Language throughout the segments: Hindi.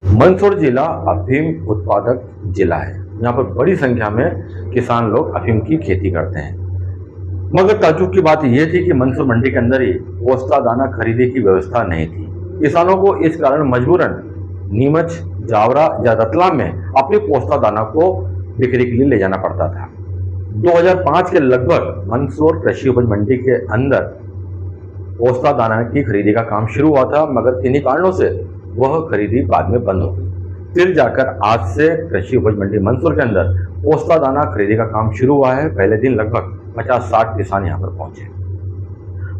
मंदसौर जिला अफीम उत्पादक जिला है। यहाँ पर बड़ी संख्या में किसान लोग अफीम की खेती करते हैं। मगर ताज्जुब की बात यह थी कि मंदसौर मंडी के अंदर ही पोस्ता दाना खरीदी की व्यवस्था नहीं थी। किसानों को इस कारण मजबूरन नीमच, जावरा या रतलाम में अपने पोस्ता दाना को बिक्री के लिए ले जाना पड़ता था। 2005 के लगभग मंदसौर कृषि उपज मंडी के अंदर पोस्ता दाना की खरीदी का काम शुरू हुआ था, मगर किन्हीं कारणों से वह खरीदी बाद में बंद हो गई। फिर जाकर आज से कृषि उपज मंडी मंदसौर के अंदर पोस्ता दाना खरीदी का काम शुरू हुआ है। पहले दिन लगभग 50-60 किसान यहाँ पर पहुंचे।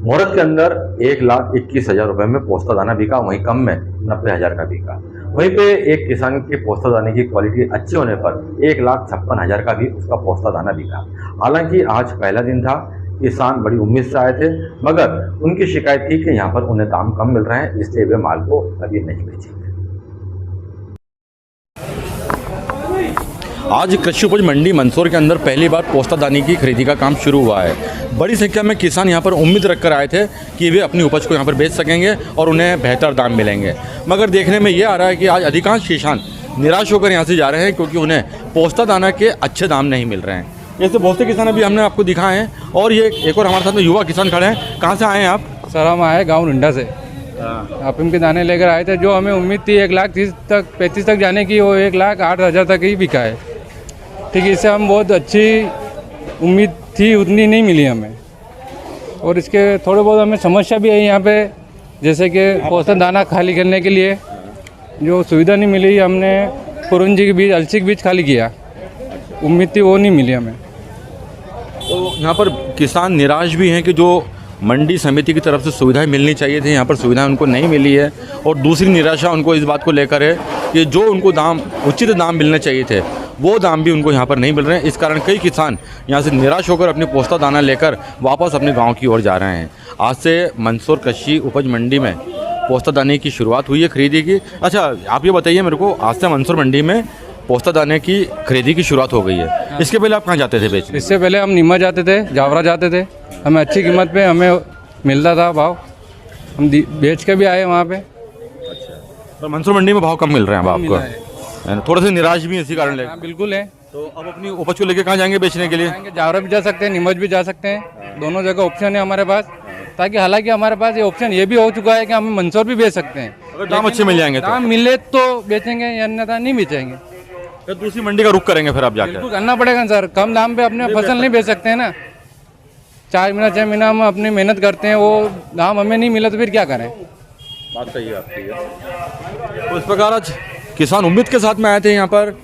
मुहूर्त के अंदर 1,21,000 रुपए में पोस्ता दाना बिका, वहीं कम में 90,000 का बिका। वहीं पे एक किसान के पोस्ता दाने की क्वालिटी अच्छी होने पर 1,56,000 का भी उसका पोस्ता दाना बिका। हालांकि आज पहला दिन था, किसान बड़ी उम्मीद से आए थे, मगर उनकी शिकायत थी कि यहाँ पर उन्हें दाम कम मिल रहे हैं, इसलिए वे माल को अभी नहीं बेचेंगे। आज कृषि उपज मंडी मंदसौर के अंदर पहली बार पोस्ता दाने की खरीदी का काम शुरू हुआ है। बड़ी संख्या में किसान यहाँ पर उम्मीद रखकर आए थे कि वे अपनी उपज को यहाँ पर बेच सकेंगे और उन्हें बेहतर दाम मिलेंगे, मगर देखने में ये आ रहा है कि आज अधिकांश किसान निराश होकर यहाँ से जा रहे हैं, क्योंकि उन्हें पोस्ता दाना के अच्छे दाम नहीं मिल रहे हैं। ऐसे बहुत से किसान अभी हमने आपको दिखाए हैं, और ये एक और हमारे साथ में युवा किसान खड़े हैं। कहाँ से आए हैं आप? सर हम आए गाँव रुंडा से, अफीम के दाने लेकर आए थे। जो हमें उम्मीद थी 1,30,35 तक जाने की, वो 1,08,000 तक ही बिका है। ठीक है, इससे हम बहुत अच्छी उम्मीद थी, उतनी नहीं मिली हमें। और इसके थोड़े बहुत हमें समस्या भी है यहाँ पे, जैसे कि पोस्ता दाना खाली करने के लिए जो सुविधा नहीं मिली। हमने पुरंजी के बीज, अलसी के बीज खाली किया, उम्मीद थी वो नहीं मिली हमें। तो यहाँ पर किसान निराश भी हैं कि जो मंडी समिति की तरफ से सुविधाएं मिलनी चाहिए थी, यहाँ पर सुविधाएं उनको नहीं मिली है। और दूसरी निराशा उनको इस बात को लेकर है कि जो उनको दाम, उचित दाम मिलने चाहिए थे, वो दाम भी उनको यहाँ पर नहीं मिल रहे हैं। इस कारण कई किसान यहाँ से निराश होकर अपनी पोस्ता दाना लेकर वापस अपने गाँव की ओर जा रहे हैं। आज से मंदसौर कृषि उपज मंडी में पोस्ता दाने की शुरुआत हुई है खरीदी की। अच्छा, आप ये बताइए मेरे को, आज से मंदसौर मंडी में पोस्ता दाने की खरीदी की शुरुआत हो गई है। इसके पहले आप कहाँ जाते थे बेचने? इससे पहले हम नीमच जाते थे, जावरा जाते थे। हमें अच्छी कीमत पे हमें मिलता था भाव, हम बेच के भी आए वहाँ पे। अच्छा, तो मंदसौर मंडी में भाव कम मिल रहे हैं आपको? थोड़े से निराश भी इसी कारण ले? हाँ बिल्कुल है। तो अब अपनी उपज को लेकर कहाँ जाएंगे बेचने के लिए? जावरा भी जा सकते हैं, नीमच भी जा सकते हैं, दोनों जगह ऑप्शन है हमारे पास। ताकि हालांकि हमारे पास ये ऑप्शन ये भी हो चुका है कि हम मंदसौर भी बेच सकते हैं, अगर दाम अच्छे मिल जाएंगे। दाम मिले तो बेचेंगे, अन्यथा नहीं बेचेंगे। तो दूसरी मंडी का रुख करेंगे फिर आप जाकर? बिल्कुल करना पड़ेगा सर, कम दाम पे अपने फसल नहीं बेच सकते हैं ना। 4 महीना 6 महीना हम अपनी मेहनत करते हैं, वो दाम हमें नहीं मिला तो फिर क्या करें? बात सही है आपकी। तो इस प्रकार आज किसान उम्मीद के साथ में आए थे यहाँ पर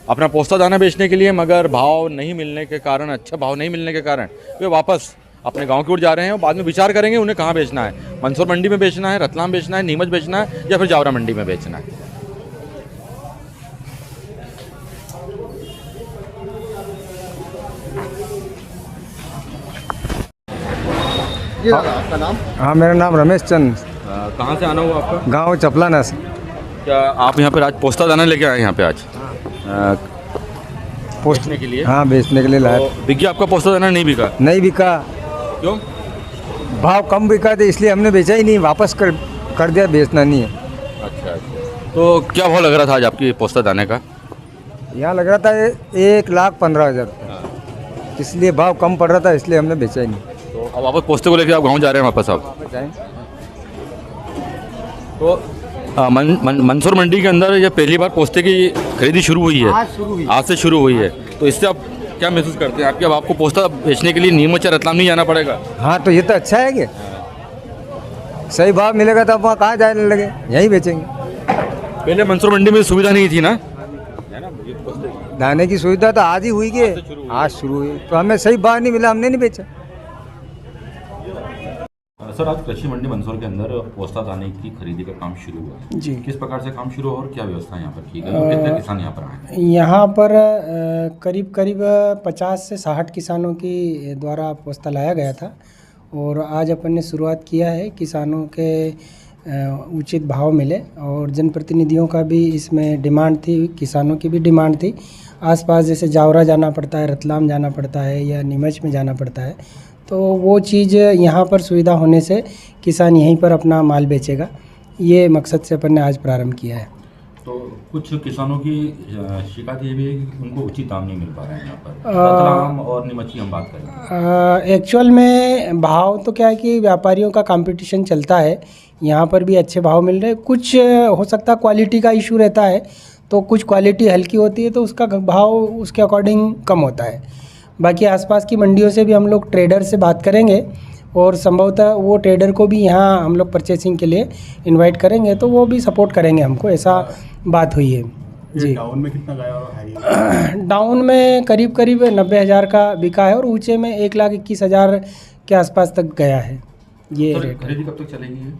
अपना पोस्ता दाना बेचने के लिए, मगर भाव नहीं मिलने के कारण, अच्छा भाव नहीं मिलने के कारण वे वापस अपने गांव की ओर जा रहे हैं। और बाद में विचार करेंगे उन्हें कहाँ बेचना है, मंदसौर मंडी में बेचना है, रतलाम बेचना है, नीमच बेचना है, या फिर जावरा मंडी में बेचना है। आपका नाम? हाँ, मेरा नाम रमेश चंद, कहाँ से आना हुआ आपका? गांव चपलाना से। क्या आप यहाँ पर आज पोस्ता दाना लेके आए यहाँ पे आज बेचने के लिए? हाँ, बेचने के लिए लाया। तो बिक गया आपका पोस्ता दाना? नहीं बिका? नहीं बिका, क्यों? भाव कम बिका थे, इसलिए हमने बेचा ही नहीं, वापस कर दिया, बेचना नहीं है। अच्छा, तो क्या भाव लग रहा था आज आपकी पोस्ता दाने का? यहाँ लग रहा था 1,15,000, इसलिए भाव कम पड़ रहा था, इसलिए हमने बेचा ही नहीं। तो अब वापस पोस्ते को लेकर आप गाँव जा रहे हैं वापस? आप तो मंदसौर मंडी के अंदर ये पहली बार पोस्ते की खरीदी शुरू हुई है, आज से शुरू हुई है। तो इससे आप क्या महसूस करते हैं? अब आपको पोस्ता बेचने के लिए नीमच या रतलाम नहीं जाना पड़ेगा? हाँ, तो ये तो अच्छा है कि सही भाव मिलेगा तो वहाँ कहाँ जाने लगे, यहीं बेचेंगे। पहले मंदसौर मंडी में सुविधा नहीं थी ना, दाने की सुविधा तो आज ही हुई कि आज शुरू हुई, तो हमें सही भाव नहीं मिला, हमने नहीं बेचा। सर, आज कृषि मंडी मंदसौर के अंदर पोस्ता दाने की खरीदी का काम शुरू हुआ जी। किस प्रकार से काम शुरू हुआ और क्या व्यवस्था यहाँ पर की गई और कितने किसान यहाँ पर आए? यहाँ पर करीब 50 से 60 किसानों की द्वारा पोस्ता लाया गया था, और आज अपन ने शुरुआत किया है। किसानों के उचित भाव मिले, और जनप्रतिनिधियों का भी इसमें डिमांड थी, किसानों की भी डिमांड थी। आसपास जैसे जावरा जाना पड़ता है, रतलाम जाना पड़ता है, या नीमच में जाना पड़ता है, तो वो चीज़ यहाँ पर सुविधा होने से किसान यहीं पर अपना माल बेचेगा। ये मकसद से अपन ने आज प्रारंभ किया है। तो कुछ किसानों की शिकायत ये भी है कि उनको उचित दाम नहीं मिल पा रहा है यहाँ पर। रतलाम और नीमच की हम बात करें, एक्चुअल में भाव तो क्या है कि व्यापारियों का कंपटीशन चलता है, यहाँ पर भी अच्छे भाव मिल रहे हैं। कुछ हो सकता है क्वालिटी का इशू रहता है, तो कुछ क्वालिटी हल्की होती है तो उसका भाव उसके अकॉर्डिंग कम होता है। बाकी आसपास की मंडियों से भी हम लोग ट्रेडर से बात करेंगे और संभवतः वो ट्रेडर को भी यहाँ हम लोग परचेसिंग के लिए इनवाइट करेंगे, तो वो भी सपोर्ट करेंगे हमको, ऐसा बात हुई है जी। डाउन में कितना गया और हाई? डाउन में करीब करीब 90,000 का बिका है और ऊंचे में 1,21,000 के आसपास तक गया है ये तो रेट। खरीदी कब तक चलेगी?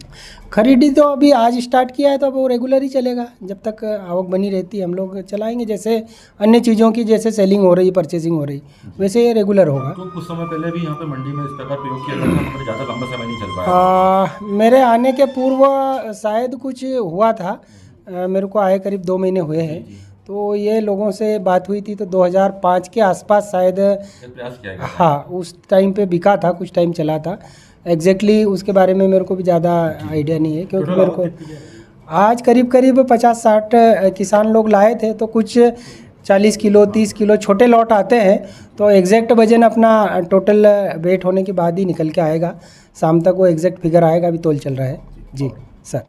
खरीदी तो अभी आज स्टार्ट किया है तो अब वो रेगुलर ही चलेगा, जब तक आवक बनी रहती है हम लोग चलाएंगे। जैसे अन्य चीज़ों की जैसे सेलिंग हो रही, परचेसिंग हो रही, वैसे ये रेगुलर होगा। तो कुछ समय पहले भी यहाँ पे मंडी में इस प्रकार प्रयोग किया गया था, मगर ज़्यादा लंबा समय नहीं चल पाया। मेरे आने के पूर्व शायद कुछ हुआ था, मेरे को आए करीब 2 महीने हुए हैं, तो ये लोगों से बात हुई थी तो 2005 के आसपास शायद एक प्रयास किया गया। हाँ उस टाइम पे बिका था, कुछ टाइम चला था। एग्जैक्टली उसके बारे में मेरे को भी ज़्यादा आइडिया नहीं है, क्योंकि मेरे को आज करीब करीब 50-60 किसान लोग लाए थे, तो कुछ 40 किलो 30 किलो छोटे लॉट आते हैं, तो एग्जैक्ट वजन अपना टोटल वेट होने के बाद ही निकल के आएगा। शाम तक वो एग्जैक्ट फिगर आएगा, अभी तोल चल रहा है जी।